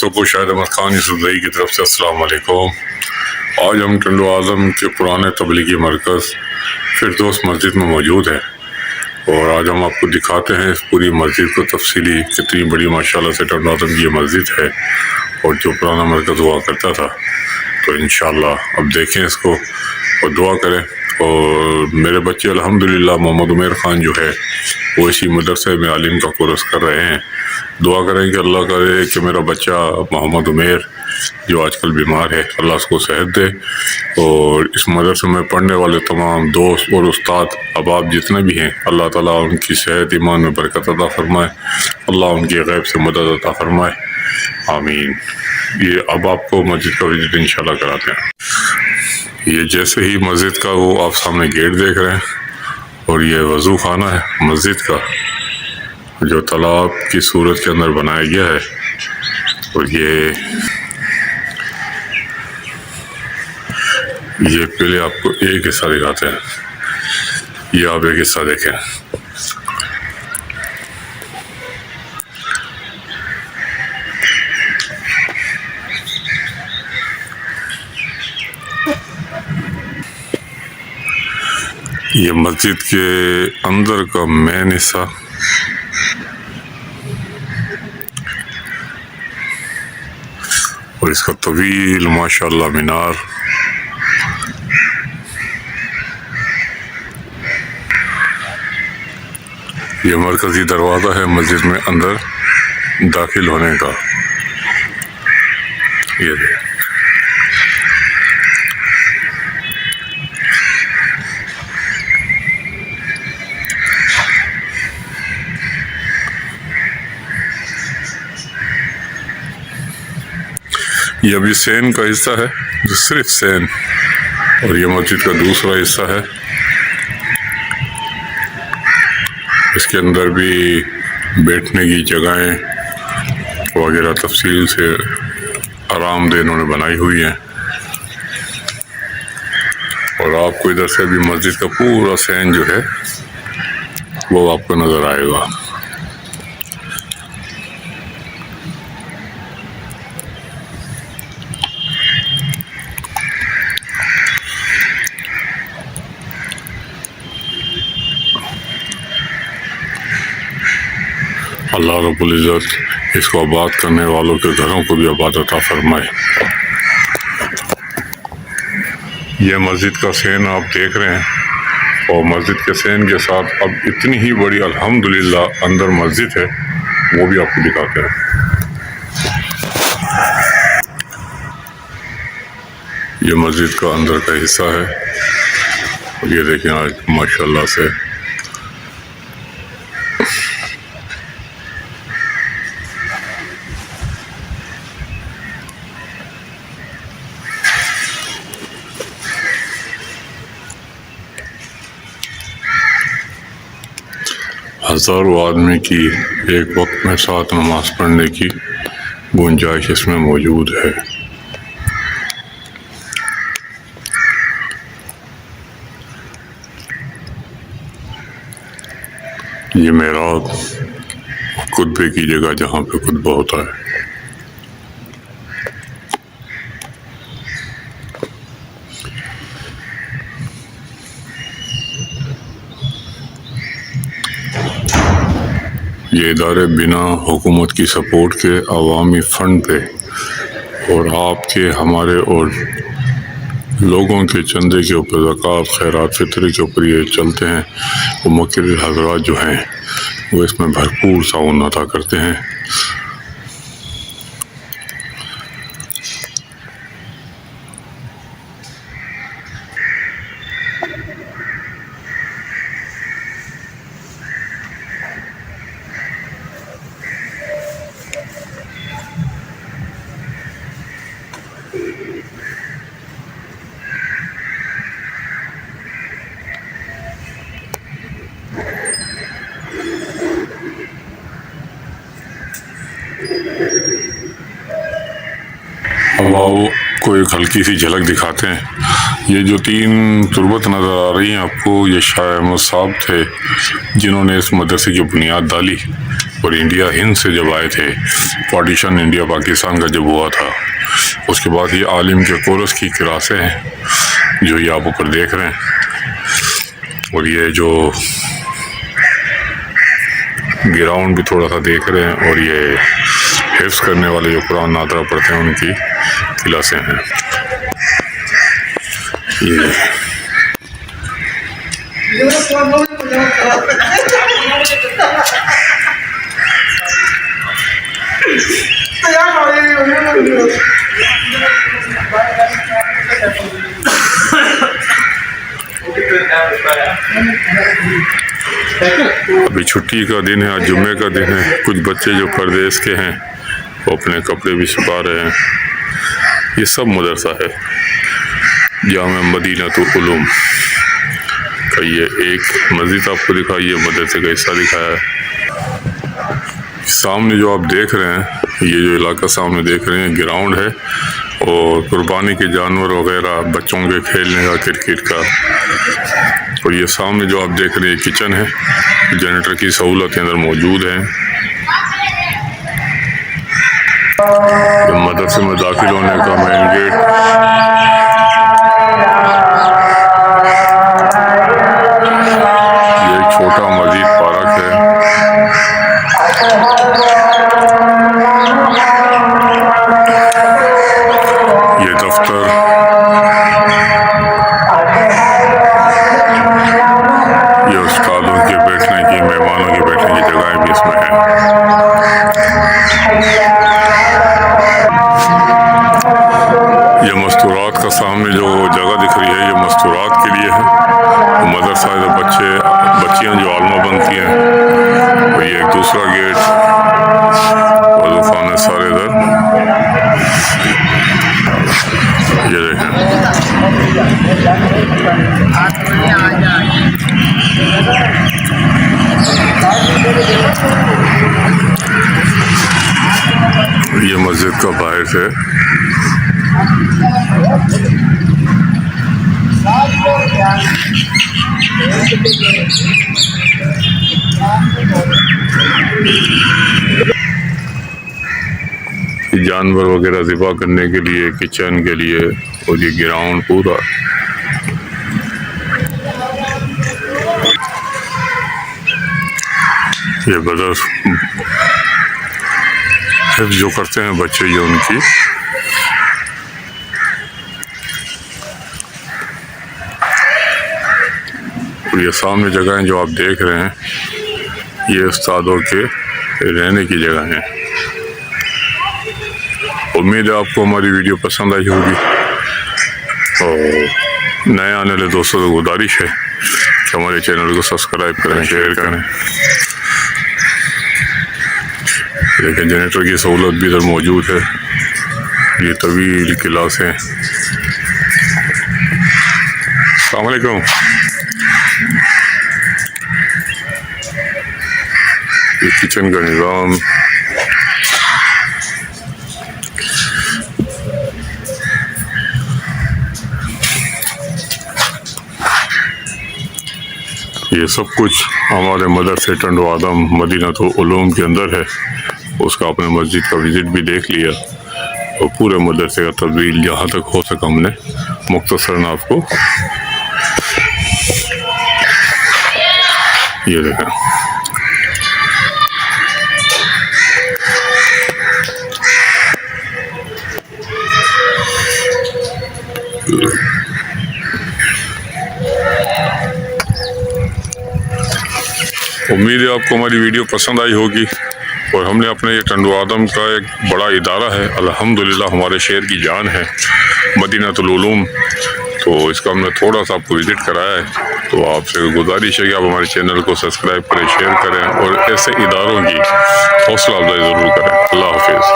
तो शाहिद अहमद खान यूसुफजई की तरफ से अस्सलाम वालेकुम। आज हम टंडो आज़म के पुराने तबलीगी मरकज़ फिरदौस मस्जिद में मौजूद हैं और आज हम आपको दिखाते हैं इस पूरी मस्जिद को तफसीली। कितनी बड़ी माशाल्लाह से टंडो आज़म की ये मस्जिद है और जो पुराना मरकज़ हुआ करता था। तो इंशाअल्लाह अब देखें इसको और दुआ करें। और मेरे बच्चे अल्हम्दुलिल्लाह मोहम्मद उमर ख़ान जो है वो इसी मदरसे में आलिम का कोर्स कर रहे हैं। दुआ करें कि अल्लाह करे कि मेरा बच्चा मोहम्मद उमर जो आजकल बीमार है अल्लाह उसको सेहत दे और इस मदरसे में पढ़ने वाले तमाम दोस्त और उस्ताद अहबाब जितने भी हैं अल्लाह ताला उनकी सेहत ईमान में बरकत अता फ़रमाए, अल्लाह उनकी गैब से मदद अता फ़रमाए, आमीन। ये अब आपको मस्जिद का विजिट इंशाल्लाह कराते हैं। ये जैसे ही मस्जिद का वो आप सामने गेट देख रहे हैं और ये वज़ू खाना है मस्जिद का जो तालाब की सूरत के अंदर बनाया गया है। और ये पहले आपको एक हिस्सा दिखाते हैं। ये आप एक हिस्सा देखें। ये मस्जिद के अंदर का मेन हिस्सा और इसका तवील माशाल्लाह मीनार। ये मरकज़ी दरवाज़ा है मस्जिद में अंदर दाखिल होने का। ये अभी सैन का हिस्सा है जो सिर्फ सैन और ये मस्जिद का दूसरा हिस्सा है। इसके अंदर भी बैठने की जगहें वगैरह तफसील से आरामदेह इन्होंने बनाई हुई हैं। और आपको इधर से भी मस्जिद का पूरा सैन जो है वो आपको नज़र आएगा। अल्लाह रब्बुल इज़्ज़त इसको आबाद करने वालों के घरों को भी आबाद अता फरमाए। यह मस्जिद का सैन आप देख रहे हैं और मस्जिद के सैन के साथ अब इतनी ही बड़ी अल्हम्दुलिल्लाह अंदर मस्जिद है वो भी आपको दिखाते हैं। ये मस्जिद का अंदर का हिस्सा है और ये देखें आज माशाल्लाह से हज़ारों आदमी की एक वक्त में साथ नमाज पढ़ने की गुंजाइश इसमें मौजूद है। ये मेहराब खुतबे की जगह जहाँ पे खुतबा होता है। ये इदारे बिना हुकूमत की सपोर्ट के अवामी फ़ंड पे और आपके हमारे और लोगों के चंदे के ऊपर ज़कात खैरात फितरे के ऊपर ये चलते हैं। वो मुक़र्रर हज़रात जो हैं वो इसमें भरपूर ताउन अता करते हैं। अब आपको एक हल्की सी झलक दिखाते हैं। ये जो 3 तुरबत नज़र आ रही हैं आपको, ये शाह अहमद साहब थे जिन्होंने इस मदरसे की बुनियाद डाली। और इंडिया हिंद से जब आए थे, पार्टीशन इंडिया पाकिस्तान का जब हुआ था, उसके बाद ये आलिम के कोरस की क्लासें हैं जो ये आप ऊपर देख रहे हैं। और ये जो ग्राउंड भी थोड़ा सा देख रहे हैं, और ये हिफ्ज़ करने वाले जो कुरान नादरा पढ़ते हैं उनकी क्लासें हैं। ये अभी छुट्टी का दिन है, आज जुम्मे का दिन है। कुछ बच्चे जो परदेश के हैं वो अपने कपड़े भी सुखा रहे हैं। ये सब मदरसा है जामे मदीनतुल उलूम का। ये एक मस्जिद आपको दिखाई, ये मदरसे का हिस्सा दिखाया है। सामने जो आप देख रहे हैं, ये जो इलाका सामने देख रहे हैं, ग्राउंड है और कुर्बानी के जानवर वगैरह, बच्चों के खेलने का, क्रिकेट का। और ये सामने जो आप देख रहे हैं किचन है, जनरेटर की सहूलतें अंदर मौजूद हैं। मदरसे में दाखिल होने का मेन गेट, ये एक छोटा मस्जिद पार्क है। ये दफ्तर, ये उस्तादों के बैठने की, मेहमानों के बैठने की जगहें भी इसमें हैं। ये मस्तूरात का सामने जो जगह दिख रही है, ये मस्तूरात के लिए है। मदरसा जो बच्चियाँ जो आलमा बनती हैं, और ये एक दूसरा गेट, वज़ूखाने सारे इधर। ये देखें, ये मस्जिद का बाहर से जानवर वगैरह ज़िबा करने के लिए, किचन के लिए, और ये ग्राउंड पूरा। ये बदर जो करते हैं बच्चे, ये उनकी। और ये सामने जगहें जो आप देख रहे हैं, ये उस्तादों के रहने की जगह हैं। उम्मीद है आपको हमारी वीडियो पसंद आई होगी, और नए आने वाले दोस्तों से गुजारिश है कि हमारे चैनल को सब्सक्राइब करें, शेयर करें। लेकिन जनरेटर की सहूलत भी इधर मौजूद है। ये तवील क्लास है। अस्सलाम वालेकुम। ये किचन का निज़ाम, ये सब कुछ हमारे मदरसे टंडो आदम मदीनतुल उलूम के अंदर है। उसका आपने मस्जिद का विज़िट भी देख लिया, और पूरे मदरसे का तस्वीर जहाँ तक हो सका हमने मुख्तसरन आपको ये देखा। उम्मीद है आपको हमारी वीडियो पसंद आई होगी। और हमने अपने ये टंडो आदम का एक बड़ा इदारा है, अल्हम्दुलिल्लाह हमारे शहर की जान है, मदीनतुल उलूम। तो इसका हमने थोड़ा सा आपको विज़िट कराया है। तो आपसे गुजारिश है कि आप हमारे चैनल को सब्सक्राइब करें, शेयर करें, और ऐसे इदारों की हौसला अफजाई ज़रूर करें। अल्लाह हाफिज़।